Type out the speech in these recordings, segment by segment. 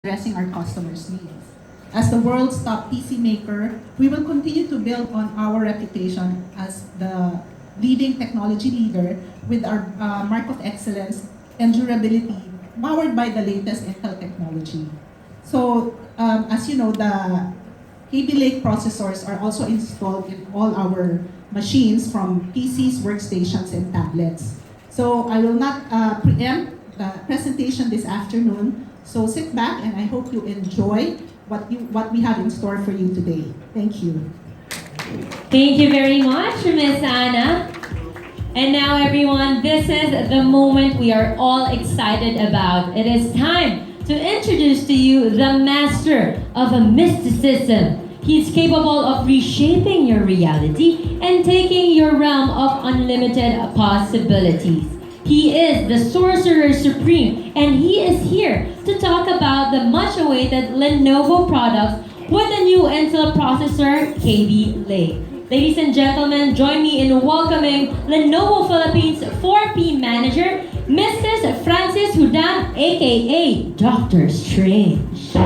addressing our customers' needs. As the world's top PC maker, we will continue to build on our reputation as the leading technology leader with our mark of excellence and durability powered by the latest Intel technology. So, as you know, the Kaby Lake processors are also installed in all our machines from PCs, workstations, and tablets. So I will not preempt the presentation this afternoon. So sit back and I hope you enjoy what we have in store for you today. Thank you. Thank you very much, Miss Anna. And now everyone, this is the moment we are all excited about. It is time to introduce to you the master of mysticism. He's capable of reshaping your reality and taking your realm of unlimited possibilities. He is the Sorcerer Supreme, and he is here to talk about the much-awaited Lenovo products with the new Intel processor, Kaby Lake. Ladies and gentlemen, join me in welcoming Lenovo Philippines 4P Manager, Mrs. Frances Hudan, aka Dr. Strange.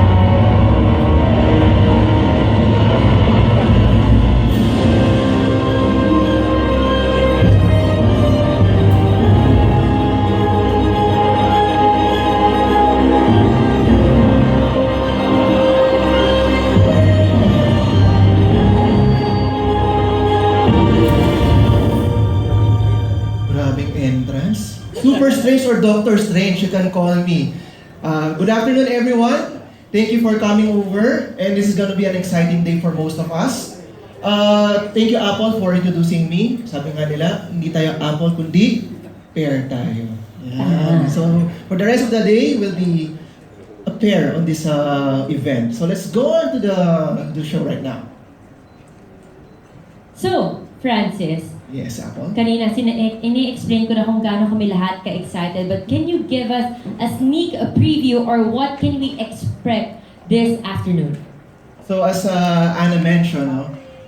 Entrance. Super Strange or Doctor Strange, you can call me. Good afternoon, everyone. Thank you for coming over, and this is going to be an exciting day for most of us. Thank you, Apple, for introducing me. Sabi nga nila, hindi tayo Apple, kundi pair tayo. Yeah. So, for the rest of the day, we'll be a pair on this event. So, let's go on to the show right now. So, Francis, Yes, Apple. kanina ini-explain ko na kung gaano kami lahat ka-excited, but can you give us a sneak preview or what can we expect this afternoon? So as Anna mentioned,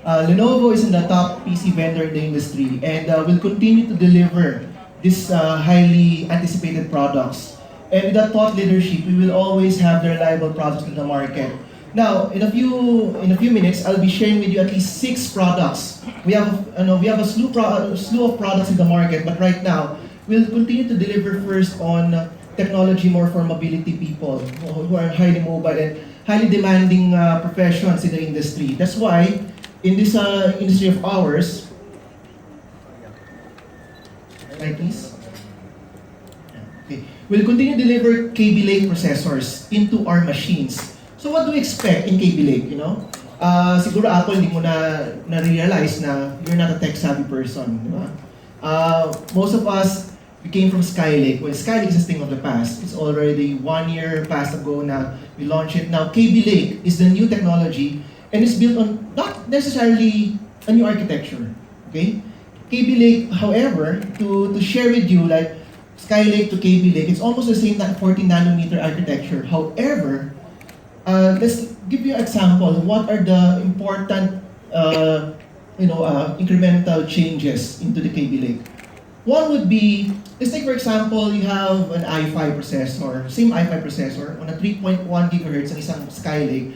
Lenovo is in the top PC vendor in the industry and will continue to deliver these highly anticipated products. And with that thought leadership, we will always have the reliable products in the market. Now, in a few minutes, I'll be sharing with you at least 6 products. We have a slew of products in the market, but right now, we'll continue to deliver first on technology more for mobility people who are highly mobile and highly demanding professions in the industry. That's why, in this industry of ours, right, please? Okay. We'll continue to deliver Kaby Lake processors into our machines. So what do we expect in Kaby Lake, you know? Siguro Apple, hindi mo na-realize na you're not a tech-savvy person, di ba? Most of us, we came from Skylake. Well, Skylake is a thing of the past. It's already 1 year past ago na we launched it. Now, Kaby Lake is the new technology and it's built on not necessarily a new architecture, okay? Kaby Lake, however, to share with you, like Skylake to Kaby Lake, it's almost the same 40 nanometer architecture. However, let's give you an example. What are the important, incremental changes into the Kaby Lake? One would be, let's take for example, you have an i5 processor, same i5 processor on a 3.1 gigahertz ang isang Skylake.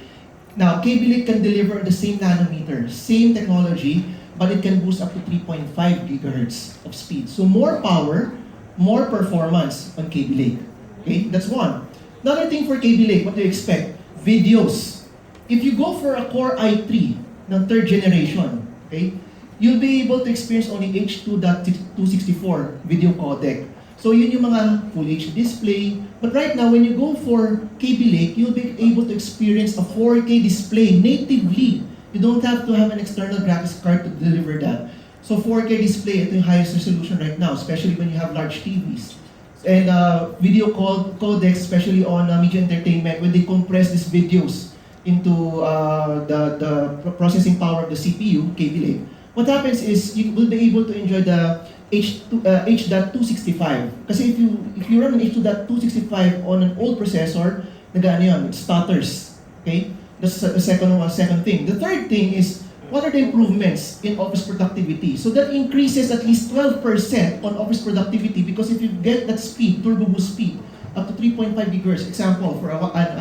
Now, Kaby Lake can deliver the same nanometer, same technology, but it can boost up to 3.5 gigahertz of speed. So more power, more performance on Kaby Lake. Okay, that's one. Another thing for Kaby Lake, what do you expect? Videos. If you go for a Core i3 ng 3rd generation, okay, you'll be able to experience only H.264 video codec. So yun yung mga full HD display. But right now, when you go for Kaby Lake, you'll be able to experience a 4K display natively. You don't have to have an external graphics card to deliver that. So 4K display, ito yung highest resolution right now, especially when you have large TVs. And video codecs, especially on media entertainment, when they compress these videos into the processing power of the CPU, Kaby Lake, what happens is you will be able to enjoy the H.265. Kasi if you run an H.265 on an old processor, nag-ano yun, it stutters. Okay? That's the second thing. The third thing is, what are the improvements in office productivity? So that increases at least 12% on office productivity because if you get that speed, turbo boost speed, up to 3.5 gigahertz. Example, for an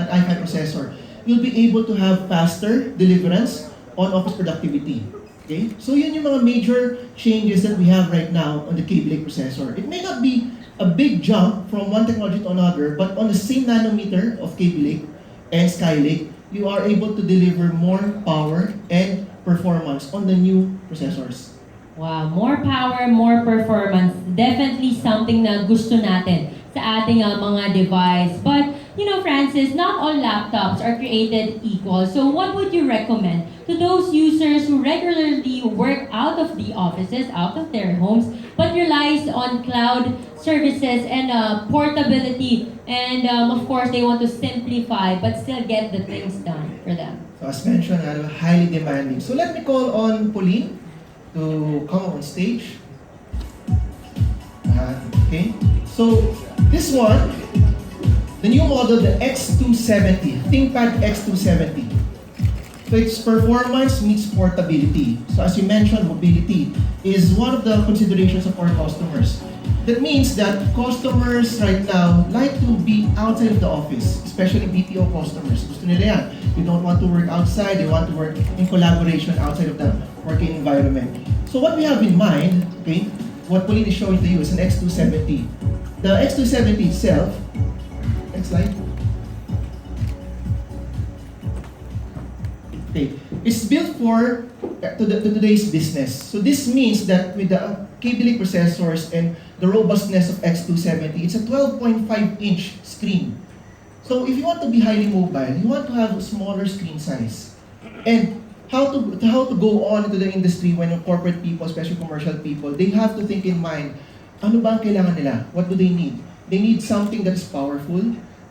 i5 processor, you'll be able to have faster deliverance on office productivity. Okay? So yun yung mga major changes that we have right now on the Kaby Lake processor. It may not be a big jump from one technology to another, but on the same nanometer of Kaby Lake and Skylake, you are able to deliver more power and performance on the new processors. Wow, more power, more performance. Definitely something na gusto natin sa ating mga device. But, you know, Francis, not all laptops are created equal. So what would you recommend to those users who regularly work out of the offices, out of their homes, but relies on cloud services and portability? And of course, they want to simplify but still get the things done for them. So as mentioned, highly demanding. So let me call on Pauline to come on stage. Okay. So this one, the new model, the X270, ThinkPad X270. So its performance meets portability. So as you mentioned, mobility is one of the considerations of our customers. That means that customers right now like to be outside of the office, especially BPO customers. Gusto nila yan. They don't want to work outside, they want to work in collaboration outside of the working environment. So what we have in mind, okay, what Pauline is showing to you is an X270. The X270 itself, next slide. Okay, it's built for today's business. So this means that with the Kaby Lake processors and the robustness of X270, it's a 12.5-inch screen. So if you want to be highly mobile, you want to have a smaller screen size. And how to go on into the industry when corporate people, especially commercial people, they have to think in mind, ano ba ang kailangan nila? What do they need? They need something that is powerful,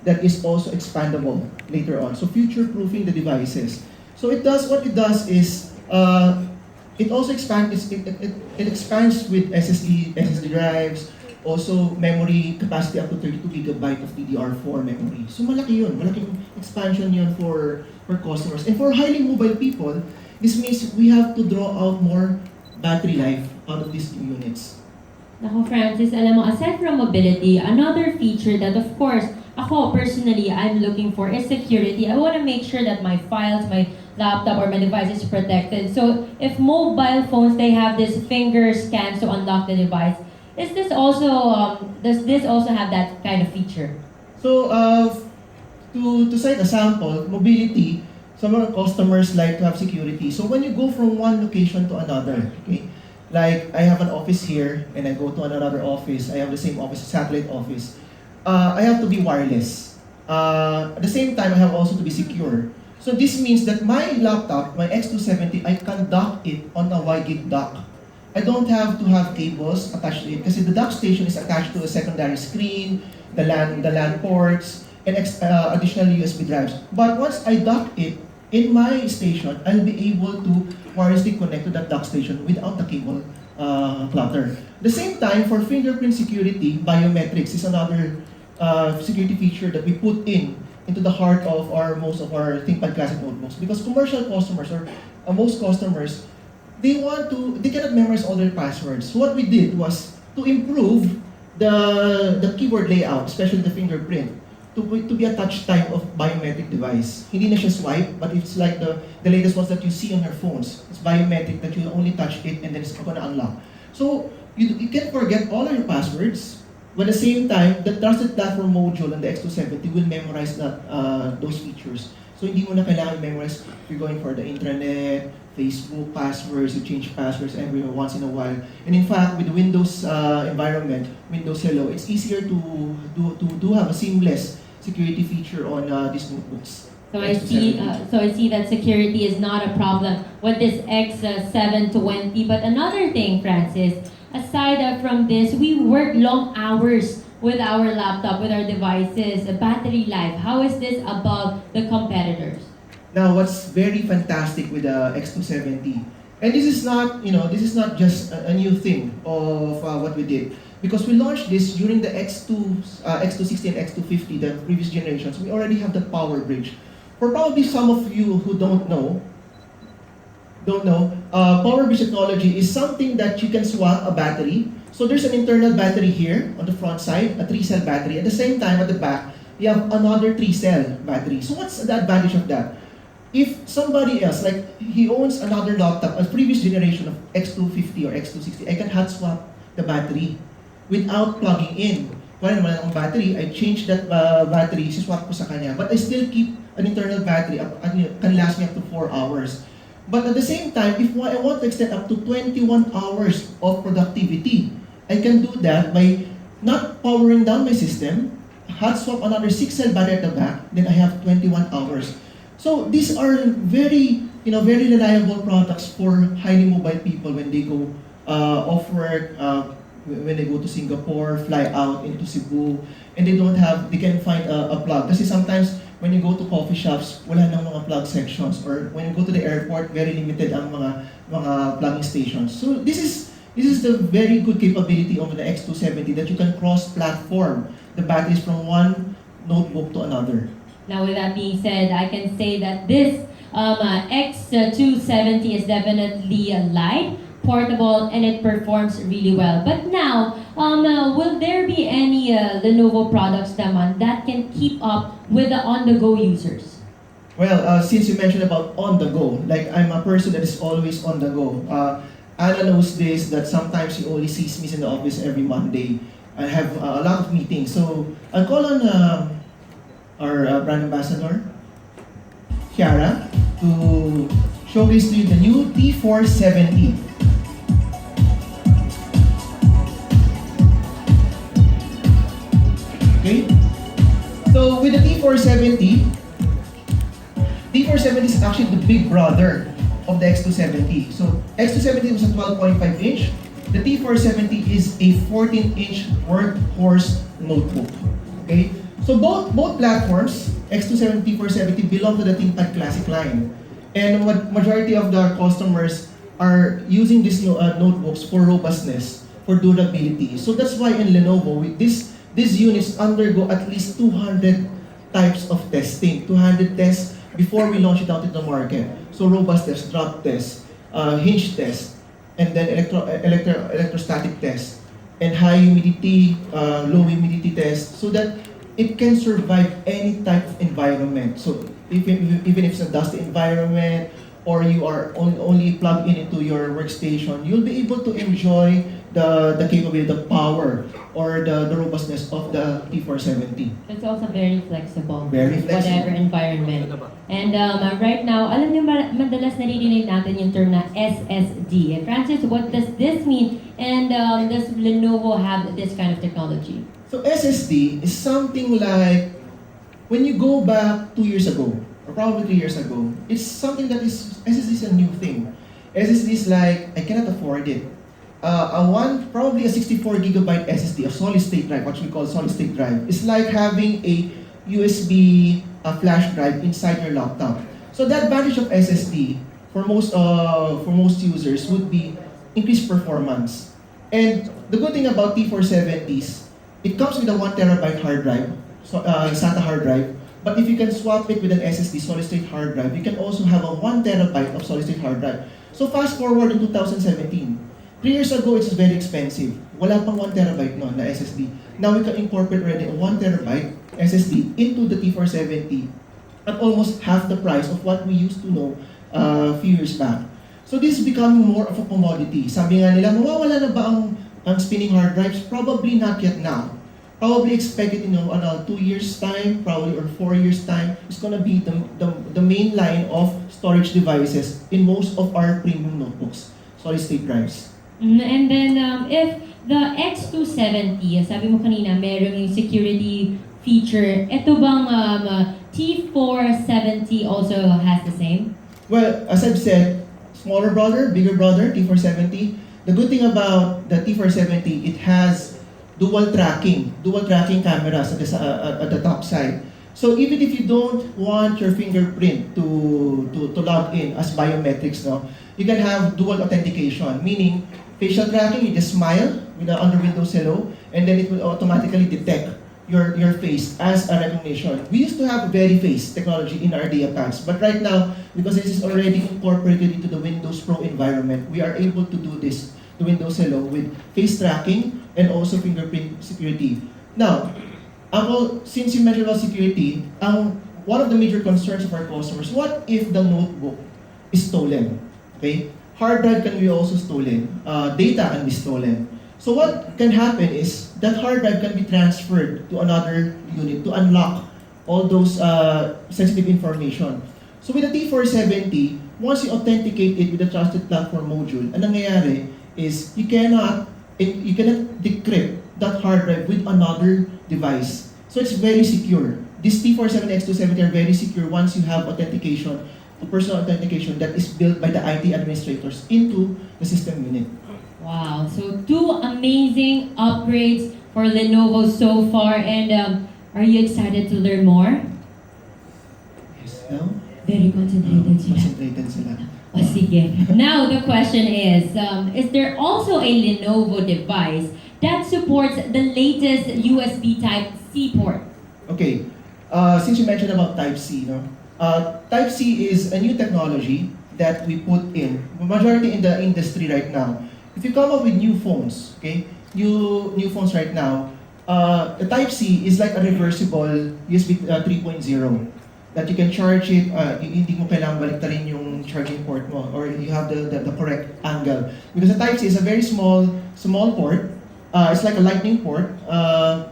that is also expandable later on. So future-proofing the devices. So it does, what it does is, it also expands, it expands with SSD drives, also memory capacity up to 32 gigabyte of DDR4 memory. So malaki yun, malaking expansion yun for customers. And for highly mobile people, this means we have to draw out more battery life out of these new units. Nako Francis, alam mo, aside from mobility, another feature that of course, ako personally, I'm looking for is security. I want to make sure that my files, my laptop or my device is protected. So if mobile phones, they have this finger scans to unlock the device, is this also, does this also have that kind of feature? So to cite a sample, mobility, some of our customers like to have security. So when you go from one location to another, okay, like I have an office here and I go to another office, I have the same office, satellite office, I have to be wireless. At the same time, I have also to be secure. So this means that my laptop, my X270, I can dock it on a WiGig dock. I don't have to have cables attached to it because the dock station is attached to a secondary screen, the LAN ports, and additional USB drives. But once I dock it in my station, I'll be able to wirelessly connect to that dock station without the cable clutter. At the same time, for fingerprint security, biometrics is another security feature that we put into the heart of most of our ThinkPad Classic notebooks, because commercial customers or most customers, they cannot memorize all their passwords. So what we did was to improve the keyboard layout, especially the fingerprint, to be a touch type of biometric device. Hindi na siya swipe, but it's like the latest ones that you see on your phones. It's biometric that you only touch it and then it's gonna unlock. So you can forget all of your passwords, but at the same time, the Trusted Platform module on the X270 will memorize those features. So hindi mo na kailangan memorize if you're going for the intranet, Facebook passwords, you change passwords every once in a while. And in fact, with the Windows environment, Windows Hello, it's easier to have a seamless security feature on these notebooks. So I see that security is not a problem with this X720. But another thing, Francis, aside from this, we work long hours with our laptop, with our devices, the battery life. How is this above the competitors? Now, what's very fantastic with the X270, and this is not just a new thing of what we did, because we launched this during the X260 and X250, the previous generations. We already have the power bridge. For probably some of you who don't know, don't know, Power Bridge technology is something that you can swap a battery. So there's an internal battery here on the front side, a 3-cell battery. At the same time, at the back, you have another 3-cell battery. So what's the advantage of that? If somebody else, like he owns another laptop, a previous generation of X250 or X260, I can hot swap the battery without plugging in. Kung ano naman ang battery, I change that battery, swap ko sa kanya. But I still keep an internal battery, can last me up to 4 hours. But at the same time, if I want to extend up to 21 hours of productivity, I can do that by not powering down my system, hot swap another 6-cell battery at the back, then I have 21 hours. So these are very, very reliable products for highly mobile people when they go off work, when they go to Singapore, fly out into Cebu, and they can find a plug. Kasi sometimes when you go to coffee shops, wala nang mga plug sections, or when you go to the airport, very limited ang mga plugging stations. So this is the very good capability of the X270 that you can cross-platform the batteries from one notebook to another. Now, with that being said, I can say that this X270 is definitely light, portable, and it performs really well. But now, will there be any Lenovo products naman that can keep up with the on-the-go users? Well, since you mentioned about on-the-go, like I'm a person that is always on-the-go. Anna knows this, that sometimes she only sees me in the office every Monday. I have a lot of meetings. So I'll call on our brand ambassador, Kiara, to showcase to you the new T470. Okay? So with the T470 is actually the big brother of the X270. So X270 was a 12.5 inch. The T470 is a 14-inch workhorse notebook. Okay? So both platforms, X270, T470, belong to the ThinkPad Classic line. And what majority of the customers are using these notebooks for robustness, for durability. So that's why in Lenovo, these units undergo at least 200 types of testing, 200 tests before we launch it out in the market. So robust test, drop test, hinge test, and then electrostatic test, and high humidity, low humidity test, so that it can survive any type of environment. So even if it's a dusty environment, or you are only plugged into your workstation, you'll be able to enjoy the capability, the power, or the robustness of the T470. It's also very flexible. Very flexible. Whatever environment. And right now, alam niyo madalas naririnig natin yung term na SSD. Francis, what does this mean? And does Lenovo have this kind of technology? So SSD is something like, when you go back 2 years ago, or probably 3 years ago, it's something that SSD is a new thing. SSD is like, I cannot afford it. Probably a 64 gigabyte SSD, a solid state drive, what we call solid state drive. It's like having a USB flash drive inside your laptop. So the advantage of SSD for most users would be increased performance. And the good thing about T470s, it comes with a 1 terabyte hard drive, so SATA hard drive. But if you can swap it with an SSD solid state hard drive, you can also have a 1 terabyte of solid state hard drive. So fast forward in 2017. 3 years ago, it's very expensive. Wala pang 1 terabyte na SSD. Now we can incorporate already a 1 terabyte SSD into the T470 at almost half the price of what we used to know a few years back. So this is becoming more of a commodity. Sabi nga nila, mawawala na ba ang spinning hard drives? Probably not yet now. Probably expect it in 2 years time, probably, or 4 years time. It's gonna be the main line of storage devices in most of our premium notebooks, solid state drives. And then, if the X270, sabi mo kanina, meron yung security feature, ito bang T470 also has the same? Well, as I've said, smaller brother, bigger brother, T470. The good thing about the T470, it has dual tracking cameras at the top side. So even if you don't want your fingerprint to log in as biometrics, no, you can have dual authentication, meaning facial tracking, you just smile with the under Windows hello, and then it will automatically detect your face as a recognition. We used to have very face technology in our pads, but right now, because this is already incorporated into the Windows Pro environment, we are able to do this, the Windows Hello, with face tracking and also fingerprint security. Now, since you mentioned about security, one of the major concerns of our customers, what if the notebook is stolen? Okay? Hard drive can be also stolen. Data can be stolen. So what can happen is that hard drive can be transferred to another unit to unlock all those sensitive information. So with the T470, once you authenticate it with the Trusted Platform module, ang nangyayari is you cannot decrypt that hard drive with another device. So it's very secure. These T470, X270 are very secure once you have authentication, personal authentication that is built by the IT administrators into the system unit. Wow, so 2 amazing upgrades for Lenovo so far, and are you excited to learn more? Yes, no? Very concentrated sila. Concentrated sila. O sige. Now the question is there also a Lenovo device that supports the latest USB Type-C port? Okay, since you mentioned about Type-C, no? Type-C is a new technology that we put in, majority in the industry right now. If you come up with new phones, okay, new phones right now, the Type-C is like a reversible USB 3.0 that you can charge it, hindi mo kailangan baliktarin yung charging port mo, or you have the correct angle. Because the Type-C is a very small port. It's like a lightning port,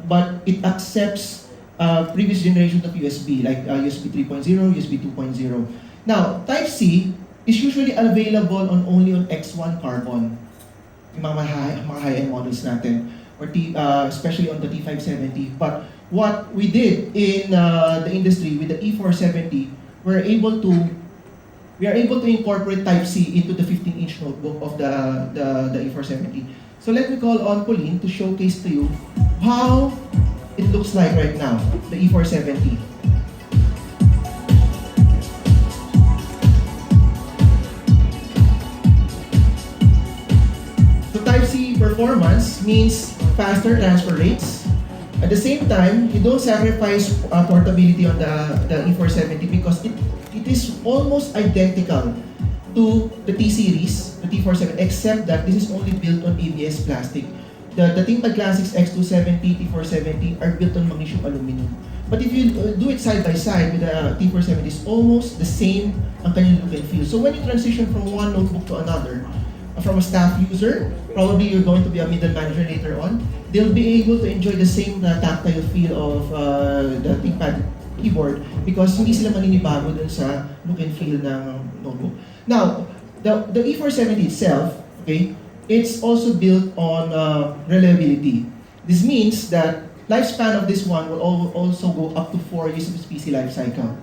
but it accepts previous generation of USB, like USB 3.0, USB 2.0. Now, Type-C is usually available only on X1 Carbon, yung mga high-end models natin, or especially on the T570. But what we did in the industry with the E470, we are able to incorporate Type-C into the 15-inch notebook of the E470. So let me call on Pauline to showcase to you how it looks like right now, the E470. So Type-C performance means faster transfer rates. At the same time, you don't sacrifice portability on the E470 because it is almost identical to the T-Series, the T470, except that this is only built on ABS plastic. The Thinkpad Classics X270, T470 are built on magnesium aluminum. But if you do it side by side with the T470, it's almost the same ang kanyang look and feel. So when you transition from one notebook to another, from a staff user, probably you're going to be a middle manager later on, they'll be able to enjoy the same tactile feel of the Thinkpad keyboard because hindi sila maninibago dun sa look and feel ng notebook. Now, the E470 itself, okay, it's also built on reliability. This means that lifespan of this one will also go up to 4 years of its PC life cycle.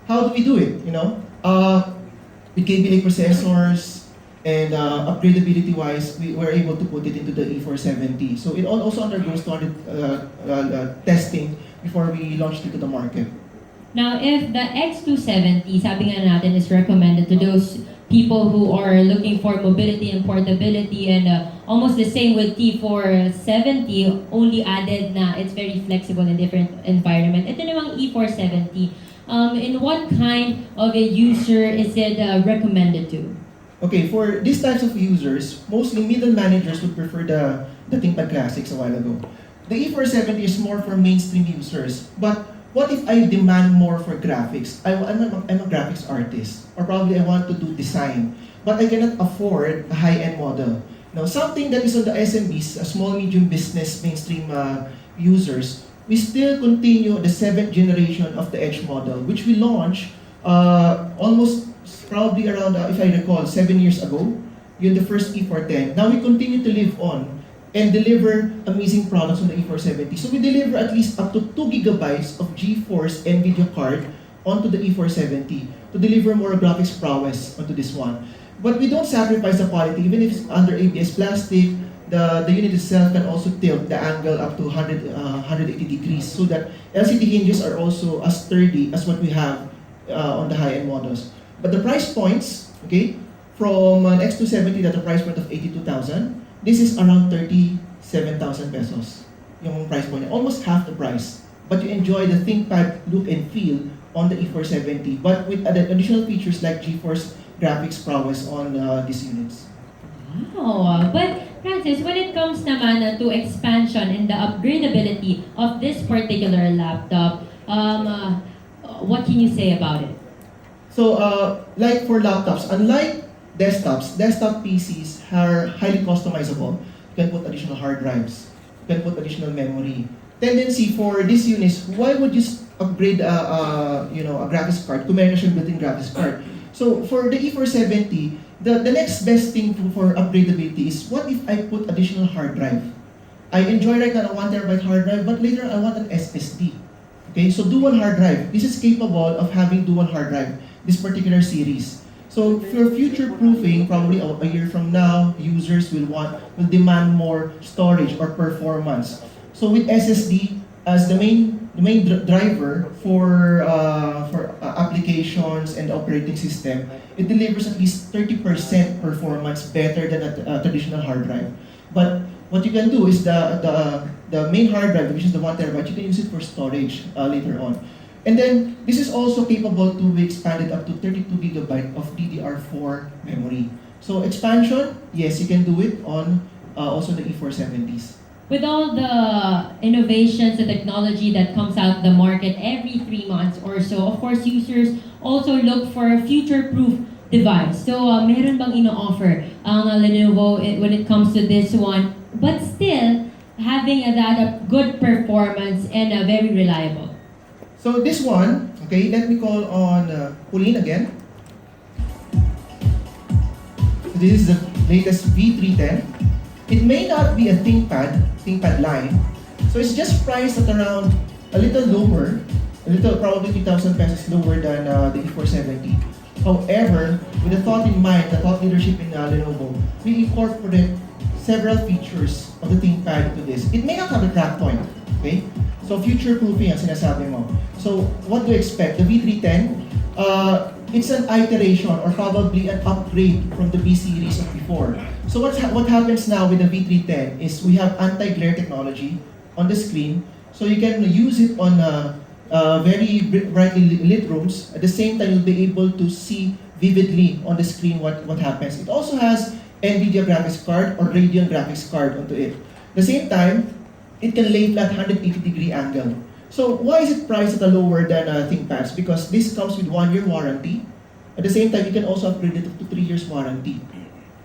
How do we do it? With Kaby Lake processors, and upgradability-wise, we were able to put it into the E470. So it also undergoes 200 testing before we launched it to the market. Now, if the X270, sabi nga natin, is recommended to those people who are looking for mobility and portability, and almost the same with T470, only added na it's very flexible in different environment. Ito namang E470, in what kind of a user is it recommended to? Okay, for these types of users, mostly middle managers would prefer the Thinkpad Classics a while ago. The E470 is more for mainstream users, but what if I demand more for graphics? I'm a graphics artist, or probably I want to do design, but I cannot afford a high-end model. Now, something that is on the SMBs, a small medium business mainstream users, we still continue the 7th generation of the Edge model, which we launched almost probably around, if I recall, 7 years ago, yun the first E410. Now we continue to live on and deliver amazing products on the E470. So we deliver at least up to 2 gigabytes of GeForce NVIDIA card onto the E470 to deliver more graphics prowess onto this one. But we don't sacrifice the quality, even if it's under ABS plastic. The unit itself can also tilt the angle up to 180 degrees so that LCD hinges are also as sturdy as what we have on the high-end models. But the price points, okay, from an X270 at a price point of 82,000, this is around 37,000 pesos. yung price point niya, almost half the price. But you enjoy the ThinkPad look and feel on the E470, but with additional features like GeForce graphics prowess on these units. Wow. But Francis, when it comes naman to expansion and the upgradability of this particular laptop, what can you say about it? So, like for laptops, unlike desktops, desktop PCs are highly customizable. You can put additional hard drives, you can put additional memory. Tendency for these units, why would you upgrade a graphics card kung meron na siyang built-in graphics card? So for the E470, the next best thing for upgradability is, what if I put additional hard drive? I enjoy right now a 1 terabyte hard drive, but later I want an SSD. Okay, so dual hard drive. This is capable of having dual hard drive, this particular series. So for future proofing, probably a year from now, users will demand more storage or performance. So with SSD as the main driver for applications and operating system, it delivers at least 30% performance better than a traditional hard drive. But what you can do is the main hard drive, which is the 1 terabyte, you can use it for storage later on. And then this is also capable to be expanded up to 32 gigabyte of DDR4 memory. So expansion, yes, you can do it on also the E470s. With all the innovations, the technology that comes out the market every 3 months or so, of course, users also look for a future-proof device. So, meron bang ino-offer ang Lenovo when it comes to this one, but still having that good performance and very reliable? So this one, okay, let me call on Pauline again. This is the latest V310. It may not be a ThinkPad line, so it's just priced at around a little lower, probably 3,000 pesos lower than the E470. However, with the thought in mind, the thought leadership in Lenovo, we incorporate several features of the ThinkPad into this. It may not have a crack point, okay? So future-proofing ang sinasabi mo. So what do you expect? The V310, it's an iteration or probably an upgrade from the B series of before. So what happens now with the V310 is we have anti-glare technology on the screen, so you can use it on very brightly lit rooms. At the same time, you'll be able to see vividly on the screen what happens. It also has NVIDIA graphics card or Radeon graphics card onto it. At the same time, it can lay flat 180-degree angle. So why is it priced at a lower than ThinkPads? Because this comes with 1-year warranty. At the same time, you can also upgrade it to 3 years warranty.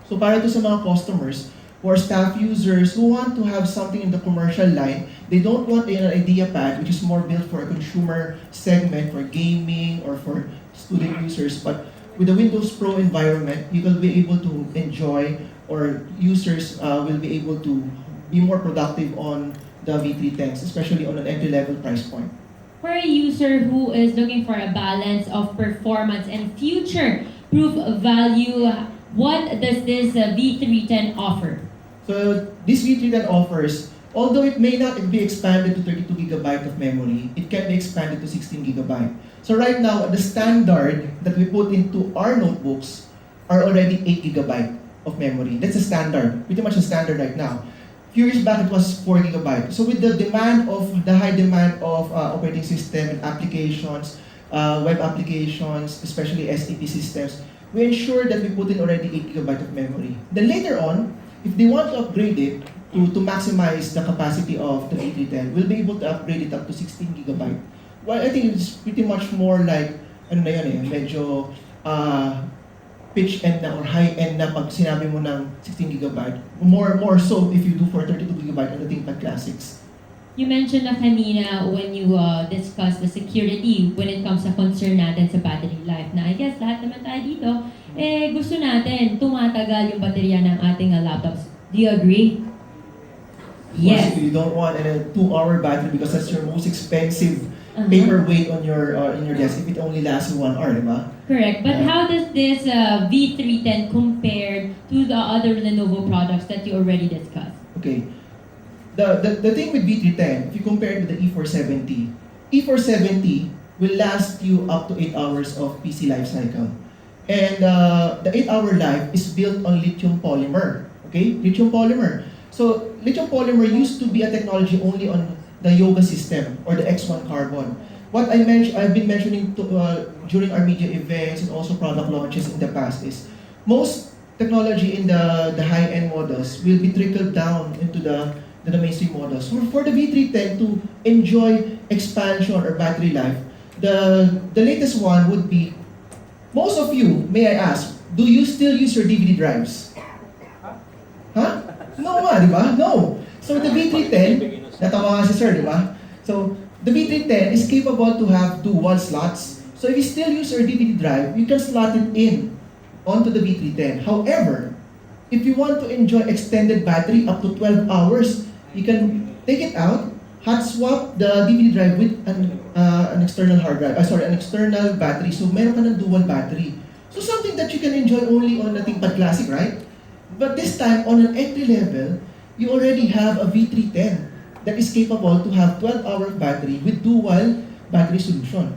So para to sa mga customers who are staff users who want to have something in the commercial line, they don't want an IdeaPad, which is more built for a consumer segment, for gaming or for student users. But with the Windows Pro environment, you will be able to enjoy, or users will be able to be more productive on the V310s, especially on an entry-level price point. For a user who is looking for a balance of performance and future-proof value, what does this V310 offer? So this V310 offers, although it may not be expanded to 32 gigabyte of memory, it can be expanded to 16 gigabyte. So right now, the standard that we put into our notebooks are already 8 gigabyte of memory. That's a standard, pretty much a standard right now. Few years back, it was 4 gigabyte. So with the high demand of operating system and applications, web applications, especially SAP systems, we ensure that we put in already 8 gigabyte of memory. Then later on, if they want to upgrade it to maximize the capacity of the V310, we'll be able to upgrade it up to 16 gigabyte. Well, I think it's pretty much more like, medyo pitch end na or high end na pag sinabi mo ng 16 gigabyte. More so if you do for 32 gigabyte on the ThinkPad Classics. You mentioned na kanina when you discussed the security when it comes sa concern natin sa battery life. Na I guess lahat naman tayo dito, gusto natin tumatagal yung baterya ng ating laptops. Do you agree? Yes. You don't want a 2-hour battery because that's your most expensive paperweight on your desk if it only lasts 1 hour, di ba? Correct. But how does this V310 compare to the other Lenovo products that you already discussed? Okay. The thing with V310, if you compare it with the E470, E470 will last you up to 8 hours of PC life cycle. And the 8-hour life is built on lithium polymer. Okay? Lithium polymer. So lithium polymer used to be a technology only on the yoga system or the X1 carbon. What I've been mentioning during our media events and also product launches in the past is most technology in the high-end models will be trickled down into the mainstream models. For the V310 to enjoy expansion or battery life, the latest one would be, most of you, may I ask, do you still use your DVD drives? Huh? No nga, di ba? No. So the V310, natawa nga si Sir, di ba? So the V310 is capable to have dual slots. So if you still use your DVD drive, you can slot it in onto the V310. However, if you want to enjoy extended battery up to 12 hours, you can take it out, hot swap the DVD drive with an external hard drive, an external battery. So meron ka ng dual battery. So something that you can enjoy only on a ThinkPad Classic, right? But this time, on an entry level, you already have a V310 that is capable to have 12-hour battery with dual battery solution.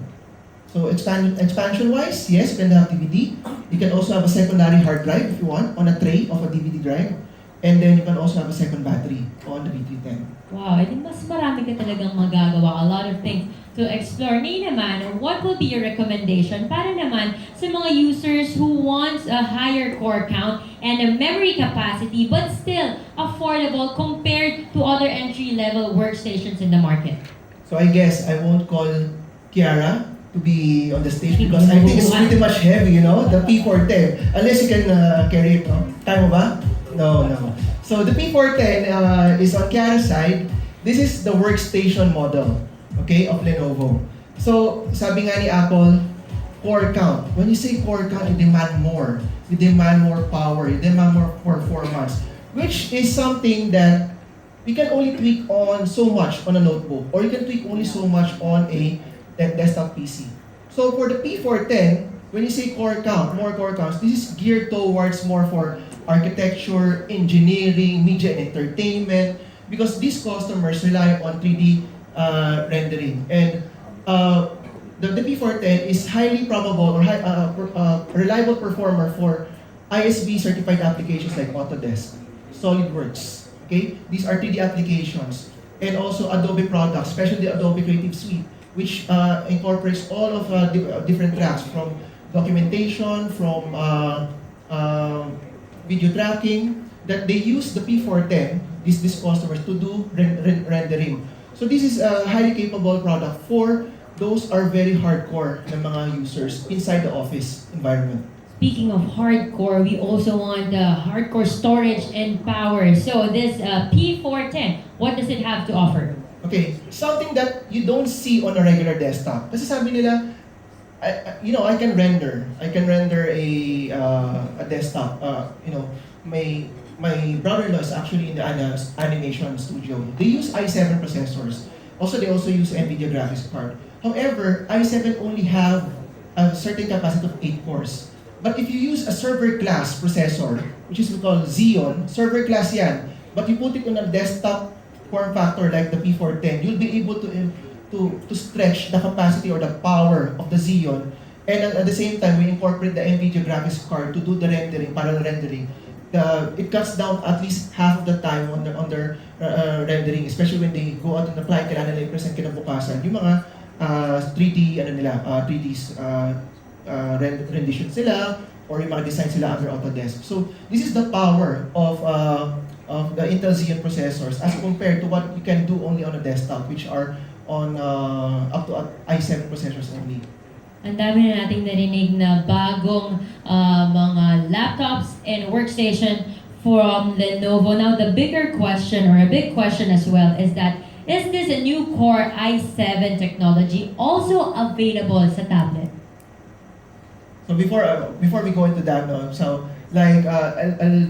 So expansion-wise, yes, you can have DVD. You can also have a secondary hard drive if you want on a tray of a DVD drive. And then you can also have a second battery on the V310. Wow, I think mas marami ka talagang magagawa. A lot of things to explore. Ngayon naman, what will be your recommendation para naman sa mga users who wants a higher core count and a memory capacity but still affordable compared to other entry-level workstations in the market? So I guess I won't call Kiara to be on the stage because I think it's pretty much heavy, you know, the P410. Unless you can carry it, no? Kaya mo ba? No. So the P410 is on Kiara's side. This is the workstation model, okay, of Lenovo. So sabi nga ni Apple, core count. When you say core count, you demand more. You demand more power. You demand more performance, which is something that you can only tweak on so much on a notebook, or you can tweak only so much on a desktop PC. So for the P410, when you say core count, more core counts, this is geared towards more for architecture, engineering, media and entertainment, because these customers rely on 3D rendering. And the P410 is highly probable or reliable performer for ISV certified applications like Autodesk, SolidWorks. Okay, these are 3D applications, and also Adobe products, especially the Adobe Creative Suite, which incorporates all of different tracks from documentation, from video tracking, that they use the P410, these customers, to do rendering. So this is a highly capable product for those are very hardcore na mga users inside the office environment. Speaking of hardcore, we also want the hardcore storage and power. So this P410, what does it have to offer? Okay, something that you don't see on a regular desktop. Kasi sabi nila, I can render a desktop. My brother-in-law is actually in the animation studio. They use i7 processors. They also use NVIDIA graphics card. However, i7 only have a certain capacity of 8 cores. But if you use a server class processor, which is called Xeon, server class yan, but you put it on a desktop form factor like the P410, you'll be able to stretch the capacity or the power of the Xeon, and at the same time we incorporate the NVIDIA graphics card to do the rendering, parallel rendering. It cuts down at least half of the time on their rendering, especially when they go out on the fly, kailangan nila i-present kinabukasan yung mga 3D rendition sila, or yung mga design sila under Autodesk. So this is the power of the Intel Xeon processors as compared to what you can do only on a desktop, which are on up to i7 processors only. Ang dami na nating narinig na bagong mga laptops and workstation from Lenovo. Now, the bigger question, or a big question as well, is that is this a new Core i7 technology also available sa tablet? So before we go into that, I'll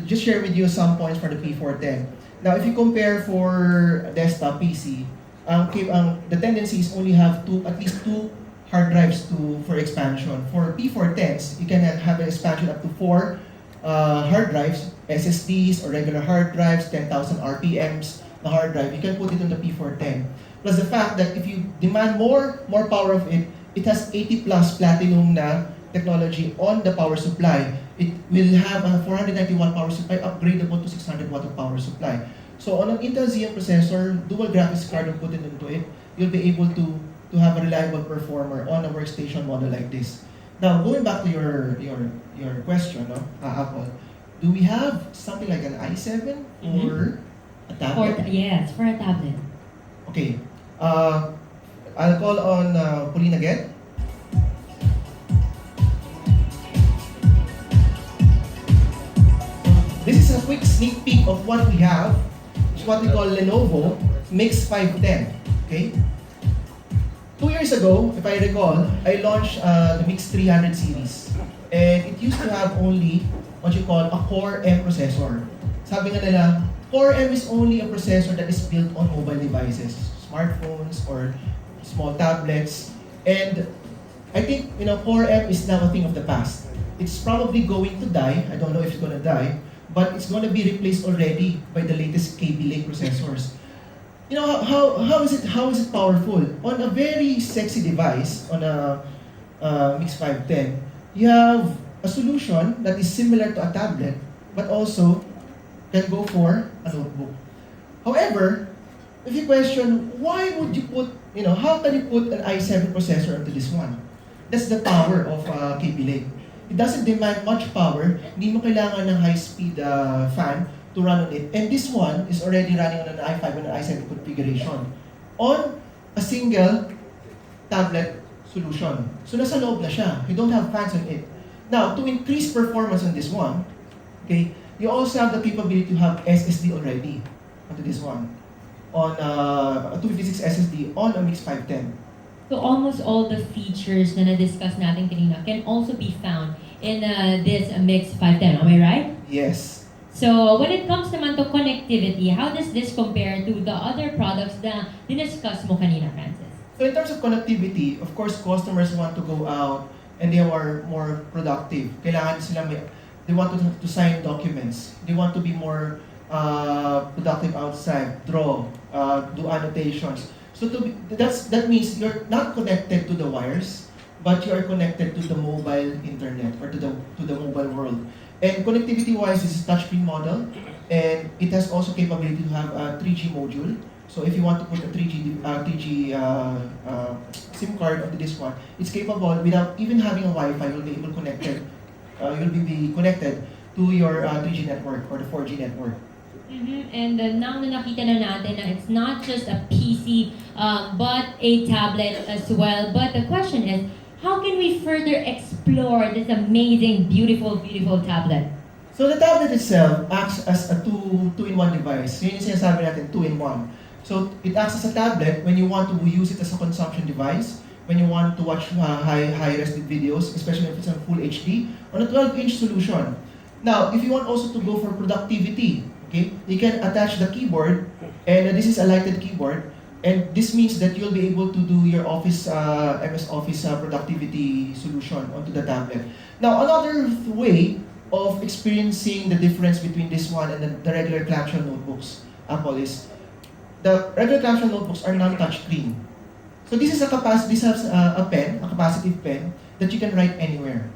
just share with you some points for the P410. Now, if you compare for a desktop PC, the tendency is only have at least two hard drives for expansion. For P410s, you can have an expansion up to 4 hard drives, SSDs or regular hard drives, 10,000 RPMs na hard drive. You can put it on the P410. Plus the fact that if you demand more power of it, it has 80 plus platinum na technology on the power supply. It will have a 490 watt power supply upgradable to 600 watt of power supply. So on an Intel Xeon processor, dual graphics card will put it into it, you'll be able to have a reliable performer on a workstation model like this. Now, going back to your question, no, Apple, do we have something like an i7 or a tablet? Yes, for a tablet. Okay. I'll call on Pauline again. This is a quick sneak peek of what we have. It's what we call Lenovo Mix 510. Okay. 2 years ago, if I recall, I launched the Mix 300 series. And it used to have only what you call a Core M processor. Sabi nga nila, Core M is only a processor that is built on mobile devices, smartphones or small tablets. And I think, Core M is now a thing of the past. It's probably going to die. I don't know if it's going to die, but it's going to be replaced already by the latest Kaby Lake processors. How is it powerful? On a very sexy device, on a Mix 510, you have a solution that is similar to a tablet, but also can go for a notebook. However, if you question, why would you put, how can you put an i7 processor into this one? That's the power of Kaby Lake. It doesn't demand much power. Hindi mo kailangan ng high-speed fan to run on it. And this one is already running on an i5 and an i7 configuration on a single tablet solution. So nasa loob na siya. You don't have fans on it. Now, to increase performance on this one, okay, you also have the capability to have SSD already onto this one. On a 256 SSD on a Mix 510. So almost all the features na na-discuss natin kanina can also be found in this Mix 510. Am I right? Yes. So when it comes naman to connectivity, how does this compare to the other products na diniscuss mo kanina, Francis? So in terms of connectivity, of course, customers want to go out and they are more productive. Kailangan sila they want to sign documents. They want to be more productive outside, draw, do annotations. So that means you're not connected to the wires, but you are connected to the mobile internet or to the mobile world. And connectivity-wise, this is a touchscreen model, and it has also capability to have a 3G module. So if you want to put a 3G SIM card onto this one, it's capable without even having a Wi-Fi. You'll be able connected. You'll be connected to your 3G network or the 4G network. And now na nakita na natin na it's not just a PC, but a tablet as well. But the question is, how can we further explore this amazing, beautiful, beautiful tablet? So the tablet itself acts as a two-in-one device. Yun yung sinasabi natin, two-in-one. So it acts as a tablet when you want to use it as a consumption device, when you want to watch high-res videos, especially if it's on full HD, on a 12-inch solution. Now, if you want also to go for productivity, okay, you can attach the keyboard, and this is a lighted keyboard, and this means that you'll be able to do your Office, MS Office productivity solution onto the tablet. Now, another way of experiencing the difference between this one and the regular clamshell notebooks, Apple, is the regular clamshell notebooks are non-touchscreen. So this has a pen, a capacitive pen, that you can write anywhere.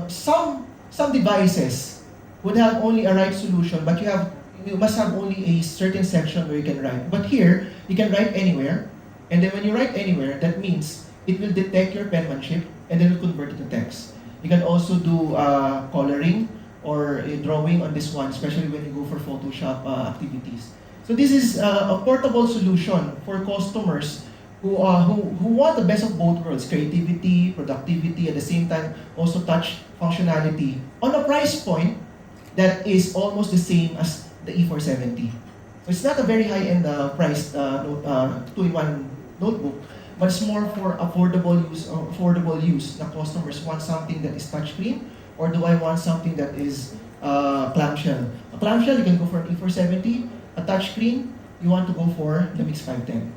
Some devices would have only a write solution, but you must have only a certain section where you can write. But here, you can write anywhere, and then when you write anywhere, that means it will detect your penmanship, and then it will convert it to text. You can also do coloring or drawing on this one, especially when you go for Photoshop activities. So this is a portable solution for customers who want the best of both worlds, creativity, productivity, at the same time also touch functionality on a price point that is almost the same as the E470. So it's not a very high-end priced two-in-one notebook, but it's more for affordable use. Na customers want something that is touchscreen, or do I want something that is clamshell? A clamshell, you can go for an E470. A touchscreen, you want to go for the Mix 510.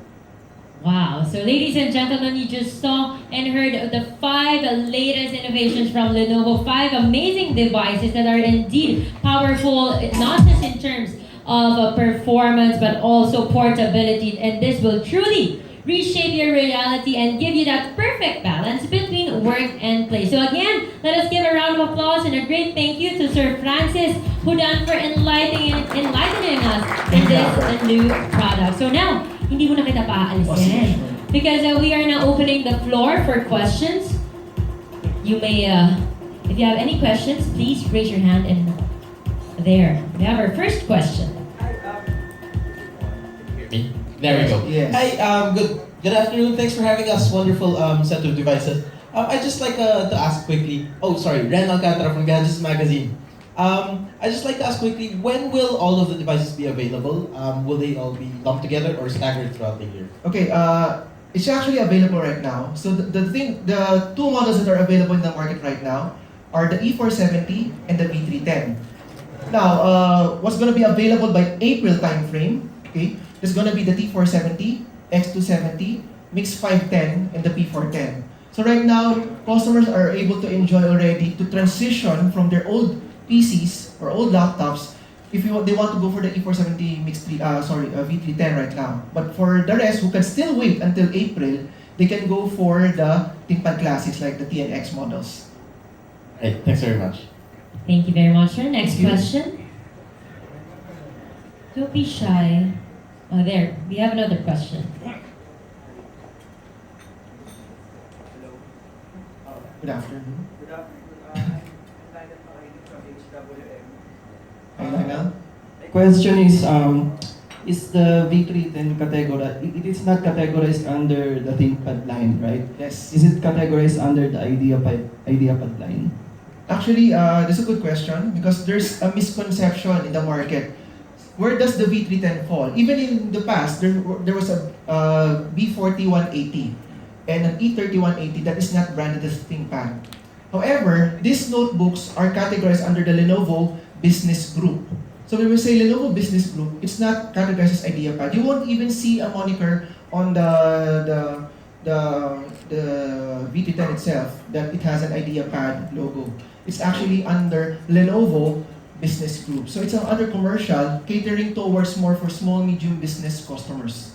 Wow. So ladies and gentlemen, you just saw and heard the 5 latest innovations from Lenovo. 5 amazing devices that are indeed powerful, not just in terms of performance, but also portability. And this will truly reshape your reality and give you that perfect balance between work and play. So again, let us give a round of applause and a great thank you to Sir Francis Hudan for enlightening us in this new product. So now, hindi mo na kita paalisin. Because we are now opening the floor for questions. You may, if you have any questions, please raise your hand and there. We have our first question. There we go. Yes. Hi, good afternoon. Thanks for having us. Wonderful set of devices. I'd just like to ask quickly. Oh, sorry, Ren Alcantara from Gadgets Magazine. I'd just like to ask quickly, when will all of the devices be available? Will they all be lumped together or staggered throughout the year? Okay, it's actually available right now. So the two models that are available in the market right now are the E470 and the V310. Now, what's going to be available by April timeframe? Okay, there's going to be the T470, X270, Mix 510, and the P410. So right now, customers are able to enjoy already to transition from their old PCs or old laptops if they want to go for the E470 V310 right now. But for the rest who can still wait until April, they can go for the ThinkPad classics like the TNX models. Right, thanks very much. Thank you very much, sir. Next Thank you. question. Don't be shy. Oh, there. We have another question. Good afternoon. Good afternoon. From HWM. Hi, Lionel. My question is the V310 categorized? It is not categorized under the ThinkPad line, right? Yes. Is it categorized under the IdeaPad line? Actually, that's a good question because there's a misconception in the market. Where does the V310 fall? Even in the past, there was a B4180 and an E3180 that is not branded as ThinkPad. However, these notebooks are categorized under the Lenovo Business Group. So when we say Lenovo Business Group, it's not categorized as IdeaPad. You won't even see a moniker on the V310 itself that it has an IdeaPad logo. It's actually under Lenovo Business Group. So it's under commercial, catering towards more for small, medium business customers.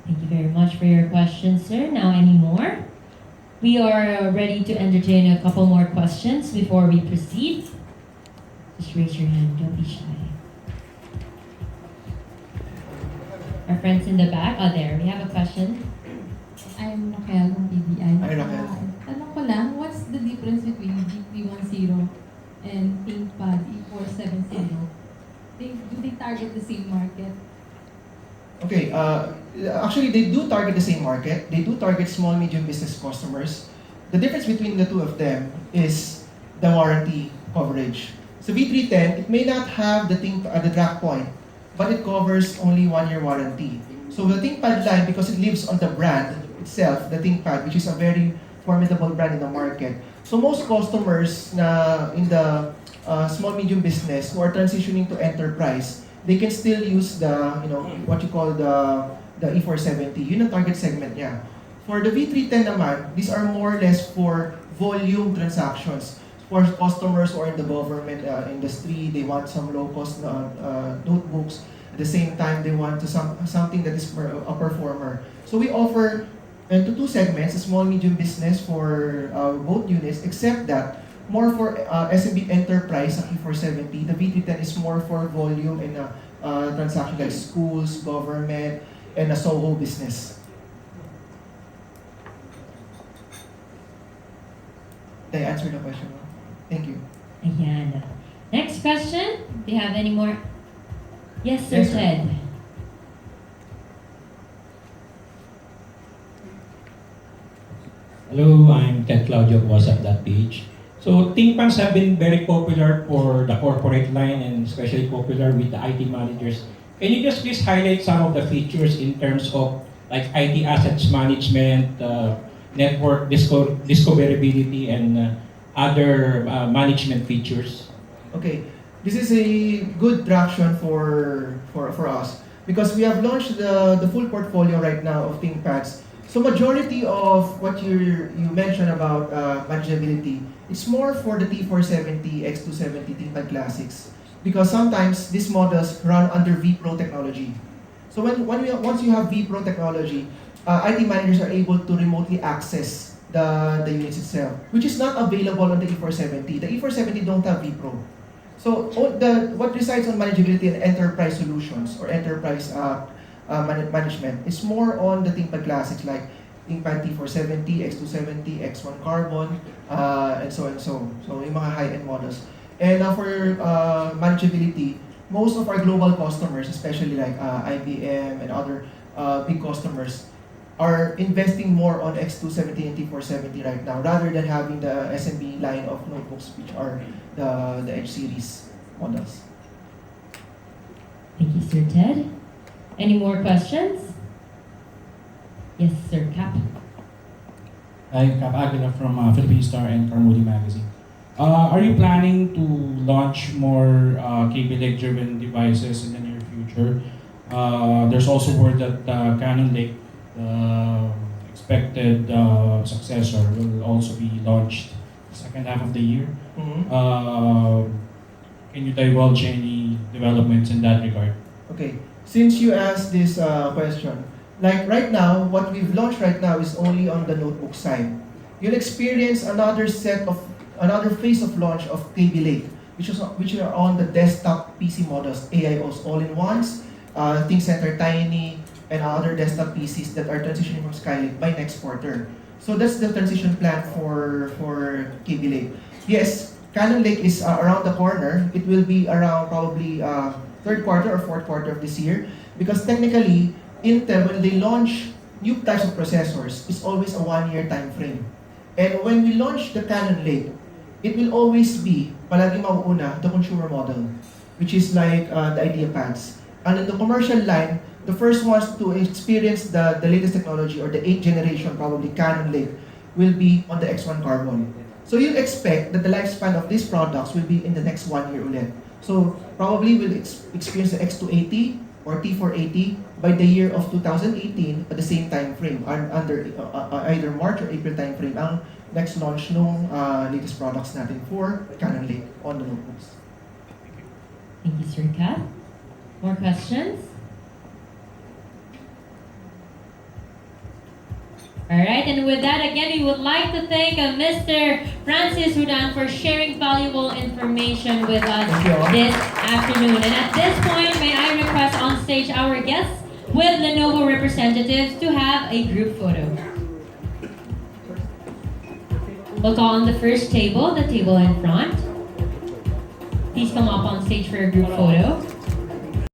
Thank you very much for your question, sir. Now, any more? We are ready to entertain a couple more questions before we proceed. Just raise your hand. Don't be shy. Our friends in the back. Oh, there. We have a question. I'm Raquel from PBI. Hi, Raquel. Tanong ko lang, what's the difference between GP10 and ThinkPad E470? Do they target the same market? Okay, actually they do target the same market. They do target small, medium business customers. The difference between the two of them is the warranty coverage. So V310, it may not have the track point, but it covers only 1-year warranty. So the ThinkPad line, because it lives on the brand itself, the ThinkPad, which is a very formidable brand in the market. So most customers na in the small medium business who are transitioning to enterprise, they can still use the what you call the E470. Yun ang target segment niya. For the V310 naman, these are more or less for volume transactions. For customers who are in the government industry, they want some low-cost notebooks. At the same time, they want something that is a performer. So we offer into two segments, a small medium business for both units, except that more for SMB enterprise ang E470. The V310 is more for volume and transaction like schools, government, and a SOHO business. Did I answer the question? Thank you. Ayan. Next question. Do you have any more? Yes, sir, Yes, sir. Ted. Hello, I'm Ted Claudio of Wazzup.PH. So ThinkPads have been very popular for the corporate line and especially popular with the IT managers. Can you just please highlight some of the features in terms of like IT assets management, network discoverability, and other management features? Okay, this is a good traction for us because we have launched the full portfolio right now of ThinkPads. So majority of what you mentioned about manageability, it's more for the T470, X270 ThinkPad Classics because sometimes these models run under vPro technology. So once you have vPro technology, IT managers are able to remotely access the units itself, which is not available on the E470. The E470 don't have vPro. So what resides on manageability and enterprise solutions or enterprise management is more on the ThinkPad classics like ThinkPad T470, X270, X1 Carbon, and so and so. So yung mga high-end models. And for manageability, most of our global customers, especially like IBM and other big customers, are investing more on X270 and T470 right now, rather than having the SMB line of notebooks, which are the Edge series models. Thank you, Sir Ted. Any more questions? Yes, Sir Cap. Hi, Cap Aguila from Philippine Star and Carmody Magazine. Are you planning to launch more Kaby Lake driven devices in the near future? There's also word that Canon Lake, expected successor, will also be launched second half of the year. Can you divulge any developments in that regard? Okay, since you asked this question, like right now, what we've launched right now is only on the notebook side. You'll experience another phase of launch of Kaby Lake, which are on the desktop PC models, AIOs all-in-ones, ThinkCenter Tiny, and other desktop PCs that are transitioning from Skylake by next quarter. So that's the transition plan for Kaby Lake. Yes, Canon Lake is around the corner. It will be around probably third quarter or fourth quarter of this year, because technically, Intel, when they launch new types of processors, it's always a 1-year time frame. And when we launch the Canon Lake, it will always be, palagi mauuna, the consumer model, which is like the IdeaPads. And in the commercial line, the first ones to experience the latest technology, or the 8th generation, probably Canon Lake, will be on the X1 Carbon. So you'll expect that the lifespan of these products will be in the next 1 year ulit. So probably we'll experience the X280 or T480 by the year of 2018 at the same time frame, under either March or April time frame, ang next launch nung latest products natin for Canon Lake on the notebooks. Thank you, Sir Kat. More questions? Alright, and with that, again, we would like to thank Mr. Francis Hudan for sharing valuable information with us this afternoon. And at this point, may I request on stage our guests with Lenovo representatives to have a group photo. We'll call on the first table, the table in front. Please come up on stage for a group photo.